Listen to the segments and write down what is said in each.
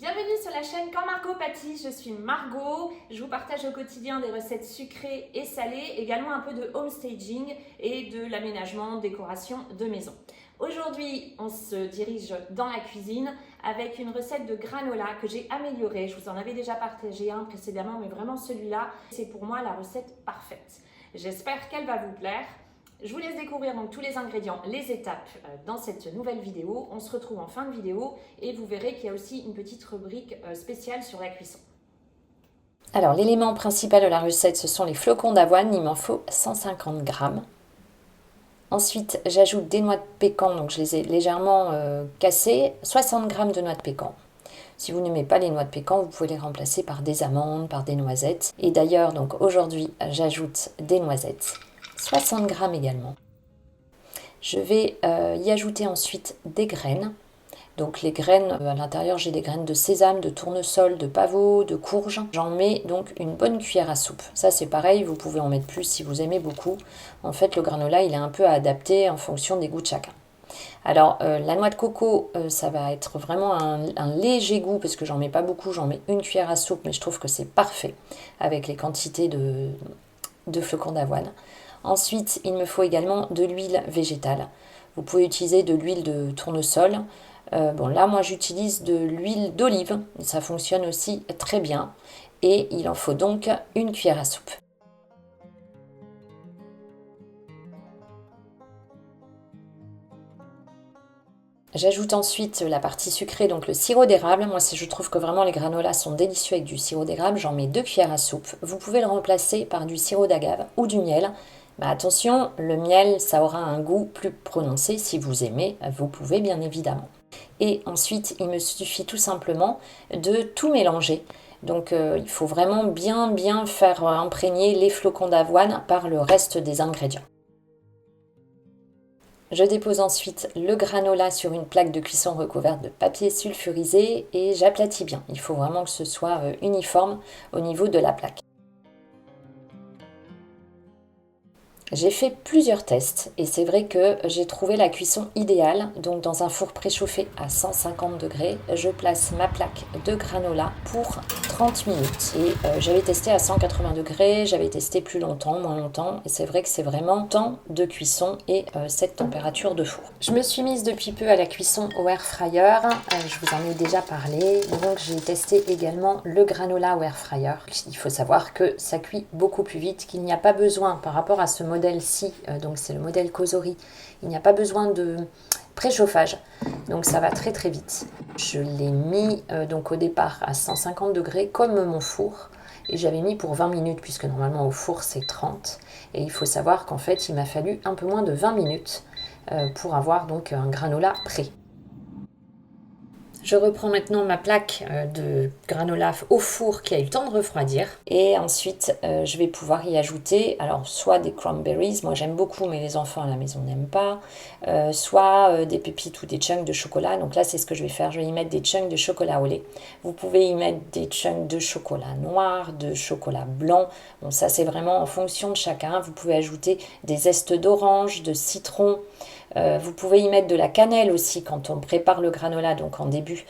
Bienvenue sur la chaîne Quand Margot pâtit, je suis Margot, je vous partage au quotidien des recettes sucrées et salées, également un peu de home staging et de l'aménagement, décoration de maison. Aujourd'hui, on se dirige dans la cuisine avec une recette de granola que j'ai améliorée. Je vous en avais déjà partagé un précédemment, mais vraiment celui-là, c'est pour moi la recette parfaite. J'espère qu'elle va vous plaire. Je vous laisse découvrir donc tous les ingrédients, les étapes dans cette nouvelle vidéo. On se retrouve en fin de vidéo et vous verrez qu'il y a aussi une petite rubrique spéciale sur la cuisson. Alors l'élément principal de la recette, ce sont les flocons d'avoine, il m'en faut 150 g. Ensuite, j'ajoute des noix de pécan, donc je les ai légèrement cassées, 60 g de noix de pécan. Si vous n'aimez pas les noix de pécan, vous pouvez les remplacer par des amandes, par des noisettes. Et d'ailleurs, donc aujourd'hui, j'ajoute des noisettes. 60 g également. Je vais y ajouter ensuite des graines. Donc les graines, à l'intérieur j'ai des graines de sésame, de tournesol, de pavot, de courge. J'en mets donc une bonne cuillère à soupe. Ça c'est pareil, vous pouvez en mettre plus si vous aimez beaucoup. En fait le granola il est un peu à adapter en fonction des goûts de chacun. Alors la noix de coco, ça va être vraiment un léger goût parce que j'en mets pas beaucoup, j'en mets une cuillère à soupe, mais je trouve que c'est parfait avec les quantités de flocons d'avoine. Ensuite, il me faut également de l'huile végétale. Vous pouvez utiliser de l'huile de tournesol. Bon, là, moi, j'utilise de l'huile d'olive. Ça fonctionne aussi très bien. Et il en faut donc une cuillère à soupe. J'ajoute ensuite la partie sucrée, donc le sirop d'érable. Moi, je trouve que vraiment les granolas sont délicieux avec du sirop d'érable. J'en mets 2 cuillères à soupe. Vous pouvez le remplacer par du sirop d'agave ou du miel. Mais attention, le miel, ça aura un goût plus prononcé. Si vous aimez, vous pouvez bien évidemment. Et ensuite, il me suffit tout simplement de tout mélanger. Donc, il faut vraiment bien faire imprégner les flocons d'avoine par le reste des ingrédients. Je dépose ensuite le granola sur une plaque de cuisson recouverte de papier sulfurisé et j'aplatis bien. Il faut vraiment que ce soit uniforme au niveau de la plaque. J'ai fait plusieurs tests et c'est vrai que j'ai trouvé la cuisson idéale. Donc dans un four préchauffé à 150 degrés, je place ma plaque de granola pour 30 minutes. Et j'avais testé à 180 degrés, j'avais testé plus longtemps, moins longtemps. Et c'est vrai que c'est vraiment temps de cuisson et cette température de four. Je me suis mise depuis peu à la cuisson au air fryer. Je vous en ai déjà parlé. Donc j'ai testé également le granola au air fryer. Il faut savoir que ça cuit beaucoup plus vite, qu'il n'y a pas besoin par rapport à ce modèle-ci, donc c'est le modèle Cosori, il n'y a pas besoin de préchauffage, donc ça va très très vite. Je l'ai mis donc au départ à 150 degrés comme mon four, et j'avais mis pour 20 minutes puisque normalement au four c'est 30, et il faut savoir qu'en fait il m'a fallu un peu moins de 20 minutes pour avoir donc un granola prêt. Je reprends maintenant ma plaque de granola au four qui a eu le temps de refroidir. Et ensuite, je vais pouvoir y ajouter, alors soit des cranberries, moi j'aime beaucoup, mais les enfants à la maison n'aiment pas, soit des pépites ou des chunks de chocolat. Donc là, c'est ce que je vais faire, je vais y mettre des chunks de chocolat au lait. Vous pouvez y mettre des chunks de chocolat noir, de chocolat blanc. Bon, ça c'est vraiment en fonction de chacun. Vous pouvez ajouter des zestes d'orange, de citron. Vous pouvez y mettre de la cannelle aussi quand on prépare le granola, donc en début,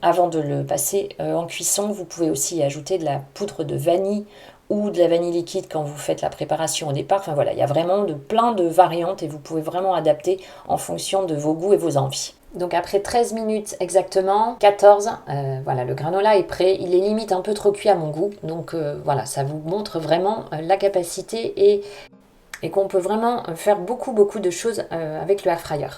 avant de le passer en cuisson. Vous pouvez aussi y ajouter de la poudre de vanille ou de la vanille liquide quand vous faites la préparation au départ. Enfin voilà, il y a vraiment plein de variantes et vous pouvez vraiment adapter en fonction de vos goûts et vos envies. Donc après 13 minutes exactement, 14, voilà, le granola est prêt. Il est limite un peu trop cuit à mon goût. Donc voilà, ça vous montre vraiment la capacité et qu'on peut vraiment faire beaucoup de choses avec le air fryer.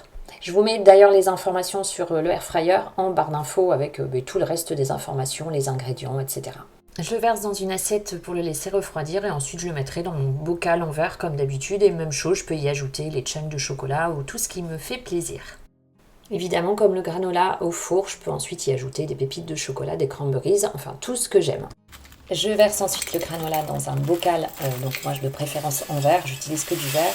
Je vous mets d'ailleurs les informations sur le air fryer en barre d'infos avec tout le reste des informations, les ingrédients, etc. Je le verse dans une assiette pour le laisser refroidir et ensuite je le mettrai dans mon bocal en verre comme d'habitude. Et même chose, je peux y ajouter les chunks de chocolat ou tout ce qui me fait plaisir. Évidemment, comme le granola au four, je peux ensuite y ajouter des pépites de chocolat, des cranberries, enfin tout ce que j'aime. Je verse ensuite le granola dans un bocal, donc moi je de préférence en verre, j'utilise que du verre.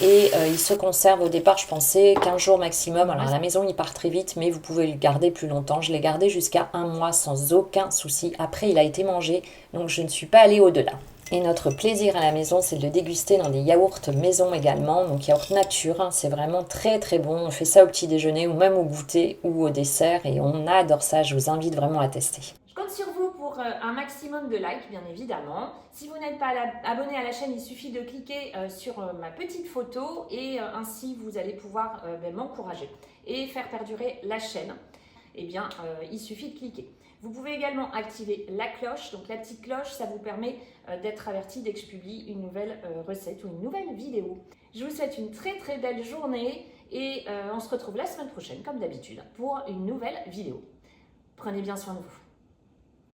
Et il se conserve au départ, je pensais 15 jours maximum. Alors à la maison il part très vite, mais vous pouvez le garder plus longtemps. Je l'ai gardé jusqu'à 1 mois sans aucun souci. Après il a été mangé, donc je ne suis pas allée au-delà. Et notre plaisir à la maison, c'est de le déguster dans des yaourts maison également, donc yaourt nature, hein, c'est vraiment très très bon. On fait ça au petit déjeuner ou même au goûter ou au dessert et on adore ça, je vous invite vraiment à tester. Je compte sur vous pour un maximum de likes, bien évidemment. Si vous n'êtes pas abonné à la chaîne, il suffit de cliquer sur ma petite photo et ainsi vous allez pouvoir m'encourager et faire perdurer la chaîne. Eh bien, il suffit de cliquer. Vous pouvez également activer la cloche. Donc la petite cloche, ça vous permet d'être averti dès que je publie une nouvelle recette ou une nouvelle vidéo. Je vous souhaite une très très belle journée et on se retrouve la semaine prochaine, comme d'habitude, pour une nouvelle vidéo. Prenez bien soin de vous.